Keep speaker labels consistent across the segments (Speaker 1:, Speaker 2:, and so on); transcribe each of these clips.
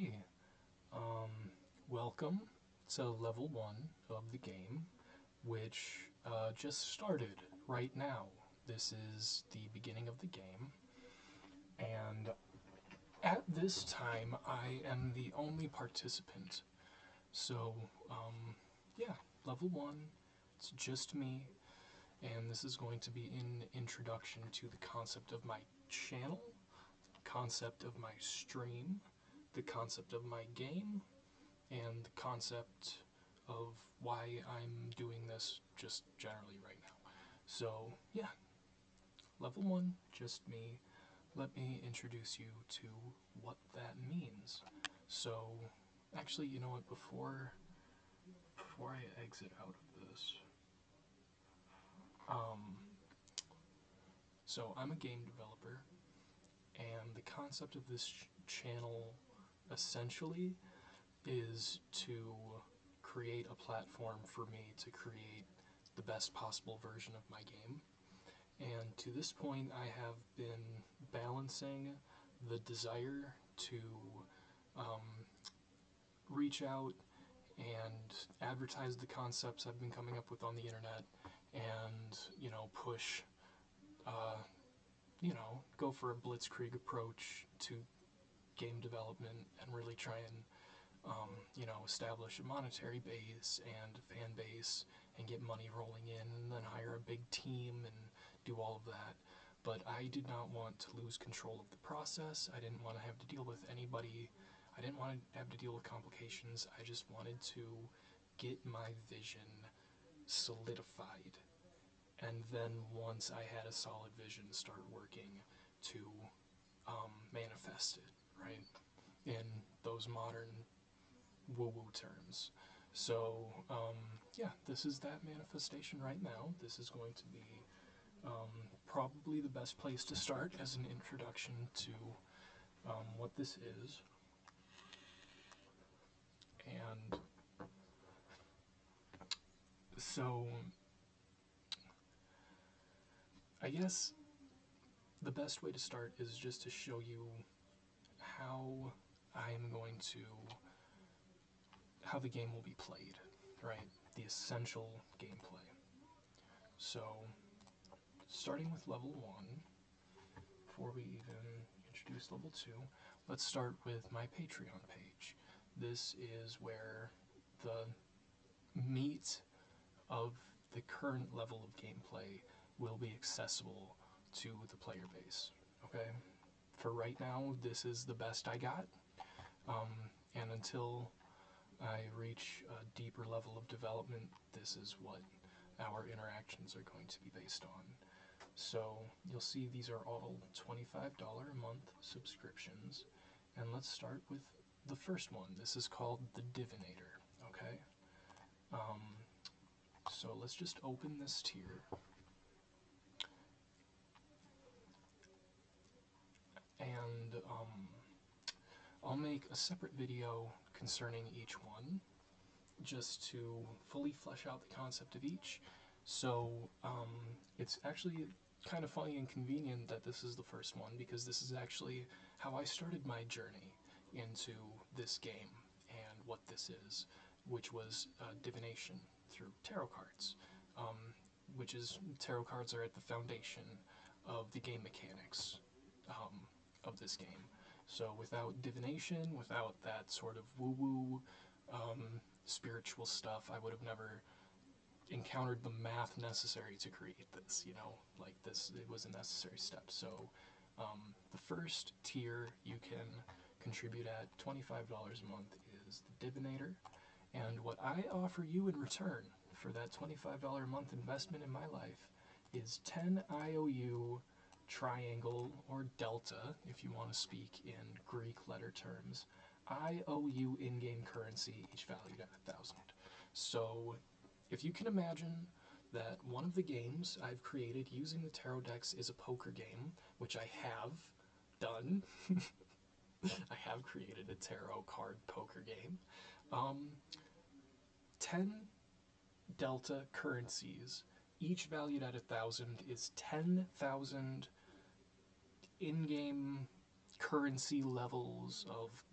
Speaker 1: Alrighty, welcome to level 1 of the game, which just started right now. This is the beginning of the game, and at this time I am the only participant. So, yeah, level 1, it's just me, and this is going to be an introduction to the concept of my channel, concept of my stream, the concept of my game, and the concept of why I'm doing this just generally right now. So, yeah, level 1, just me. Let me introduce you to what that means. So, actually, you know what, before I exit out of this, so I'm a game developer, and the concept of this channel essentially is to create a platform for me to create the best possible version of my game. And to this point, I have been balancing the desire to reach out and advertise the concepts I've been coming up with on the internet, and push, go for a blitzkrieg approach to game development and really try and establish a monetary base and fan base and get money rolling in, and then hire a big team and do all of that. But I did not want to lose control of the process. I didn't want to have to deal with anybody. I didn't want to have to deal with complications. I just wanted to get my vision solidified. And then once I had a solid vision, start working to manifest it, right? In those modern woo-woo terms. So, yeah, this is that manifestation right now. This is going to be probably the best place to start as an introduction to what this is. And so, I guess the best way to start is just to show you how how the game will be played, right? The essential gameplay. So, starting with level 1, before we even introduce level 2, let's start with my Patreon page. This is where the meat of the current level of gameplay will be accessible to the player base, okay? For right now, this is the best I got, and until I reach a deeper level of development, this is what our interactions are going to be based on. So you'll see these are all $25 a month subscriptions, and let's start with the first one. This is called the Divinator, okay? So let's just open this tier. And I'll make a separate video concerning each one, just to fully flesh out the concept of each. So it's actually kind of funny and convenient that this is the first one, because this is actually how I started my journey into this game and what this is, which was divination through tarot cards, which is, tarot cards are at the foundation of the game mechanics of this game. So without divination, without that sort of woo-woo spiritual stuff, I would have never encountered the math necessary to create this, like this, it was a necessary step. So the first tier you can contribute at $25 a month is the Divinator, and what I offer you in return for that $25 a month investment in my life is 10 IOU triangle, or delta if you want to speak in Greek letter terms, IOU in-game currency, each valued at 1,000. So if you can imagine that one of the games I've created using the tarot decks is a poker game, which I have done. I have created a tarot card poker game. 10 delta currencies, each valued at 1,000, is 10,000 in-game currency levels of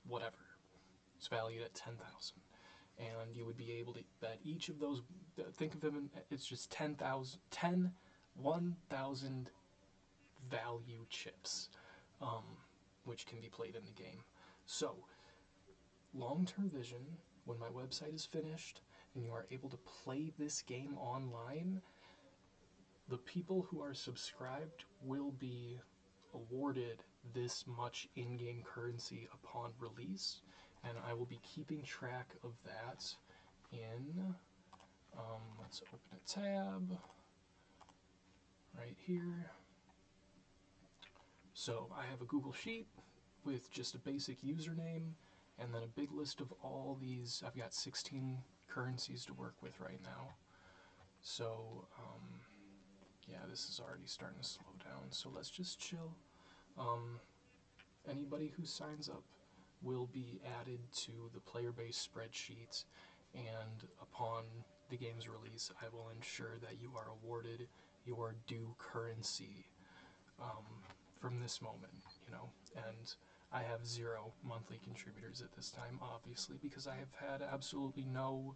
Speaker 1: whatever. It's valued at 10,000. And you would be able to bet each of those, think of them, it's just 1,000 value chips, um, which can be played in the game. So, long-term vision, when my website is finished and you are able to play this game online, the people who are subscribed will be awarded this much in-game currency upon release, and I will be keeping track of that in, let's open a tab right here. So I have a Google Sheet with just a basic username and then a big list of all these. I've got 16 currencies to work with right now. So, yeah, this is already starting to slow down, so let's just chill. Anybody who signs up will be added to the player-based spreadsheet, and upon the game's release, I will ensure that you are awarded your due currency from this moment, and I have 0 monthly contributors at this time, obviously, because I have had absolutely no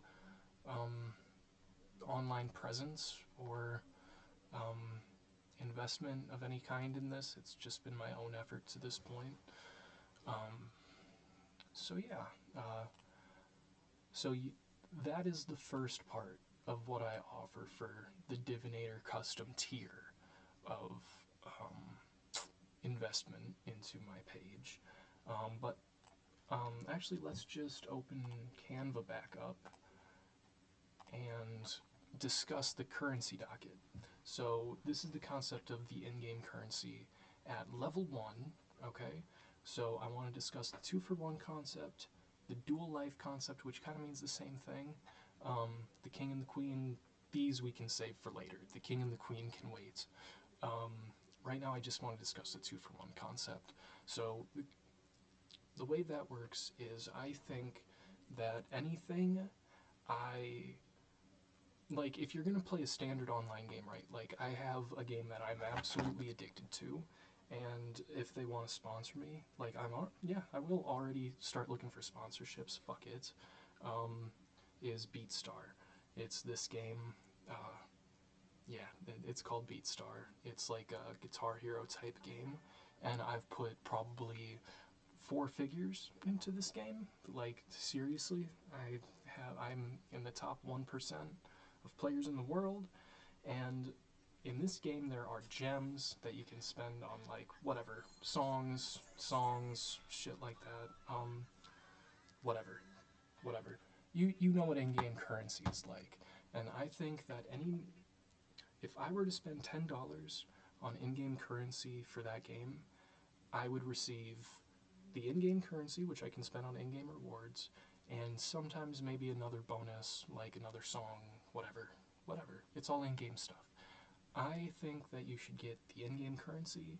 Speaker 1: online presence or investment of any kind in this. It's just been my own effort to this point. So yeah, that is the first part of what I offer for the Divinator custom tier of investment into my page. But actually, let's just open Canva back up and discuss the currency docket. So this is the concept of the in-game currency at level 1, okay? So I want to discuss the 2-for-1 concept, the dual life concept, which kind of means the same thing. The king and the queen, these we can save for later. The king and the queen can wait. Right now I just want to discuss the 2-for-1 concept. So the way that works is I think that anything like, if you're going to play a standard online game, right, like, I have a game that I'm absolutely addicted to, and if they want to sponsor me, like, I will already start looking for sponsorships, fuck it, is Beatstar. It's this game, yeah, it's called Beatstar. It's like a Guitar Hero type game, and I've put probably 4 figures into this game. Like, seriously, I'm in the top 1% of players in the world, and in this game there are gems that you can spend on, like, whatever, songs, shit like that, whatever. You know what in-game currency is like, and I think that if I were to spend $10 on in-game currency for that game, I would receive the in-game currency, which I can spend on in-game rewards, and sometimes maybe another bonus, like another song, whatever. It's all in-game stuff. I think that you should get the in-game currency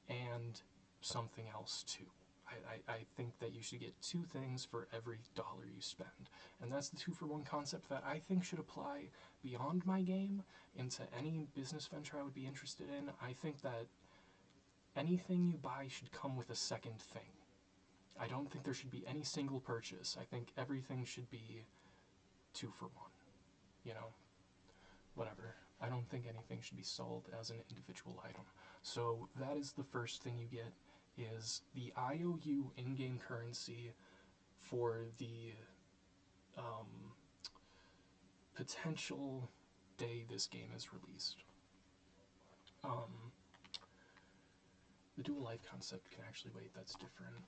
Speaker 1: and something else too. I think that you should get 2 things for every dollar you spend. And that's the 2-for-1 concept that I think should apply beyond my game into any business venture I would be interested in. I think that anything you buy should come with a second thing. I don't think there should be any single purchase. I think everything should be 2-for-1. Whatever. I don't think anything should be sold as an individual item. So that is the first thing you get, is the IOU in-game currency for the potential day this game is released. The dual life concept can actually wait, that's different.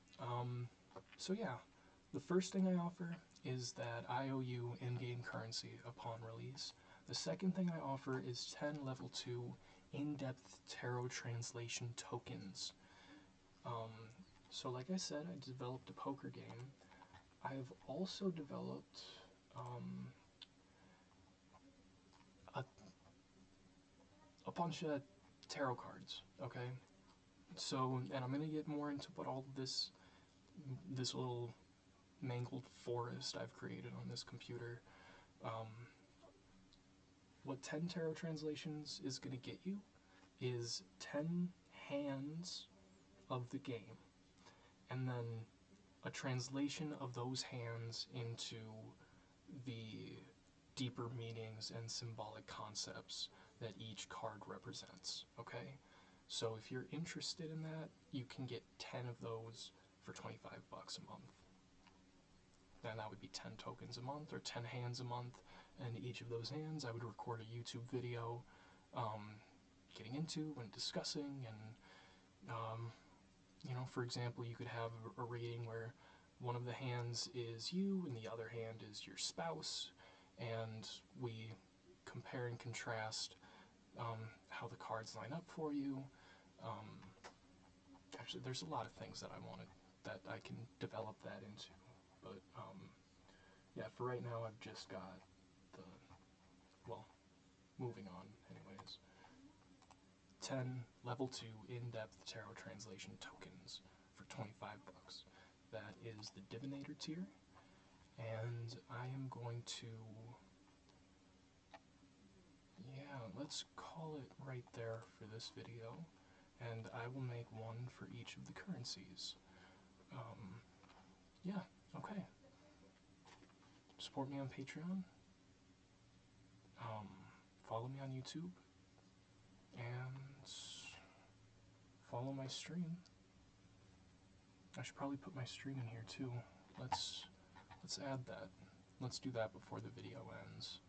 Speaker 1: So yeah, the first thing I offer is that IOU in-game currency upon release. The second thing I offer is 10 level 2 in-depth tarot translation tokens. So like I said, I developed a poker game. I've also developed a bunch of tarot cards, okay? So, and I'm gonna get more into what all this little mangled forest I've created on this computer. What 10 tarot translations is gonna get you is 10 hands of the game, and then a translation of those hands into the deeper meanings and symbolic concepts that each card represents, okay? So if you're interested in that, you can get 10 of those for 25 bucks a month. Then that would be 10 tokens a month or 10 hands a month, and each of those hands I would record a YouTube video getting into and discussing, and for example, you could have a reading where one of the hands is you and the other hand is your spouse, and we compare and contrast how the cards line up for you. Actually, there's a lot of things that I can develop that into, but yeah, for right now I've just got the, well, moving on anyways, 10 level 2 in-depth tarot translation tokens for 25 bucks. That is the Divinator tier, and I am going to, yeah, let's call it right there for this video, and I will make one for each of the currencies. Yeah, okay. Support me on Patreon, follow me on YouTube, and follow my stream. I should probably put my stream in here too. Let's add that. Let's do that before the video ends.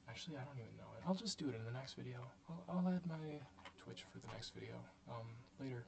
Speaker 1: Actually, I don't even know it. I'll just do it in the next video. I'll add my Twitch for the next video later.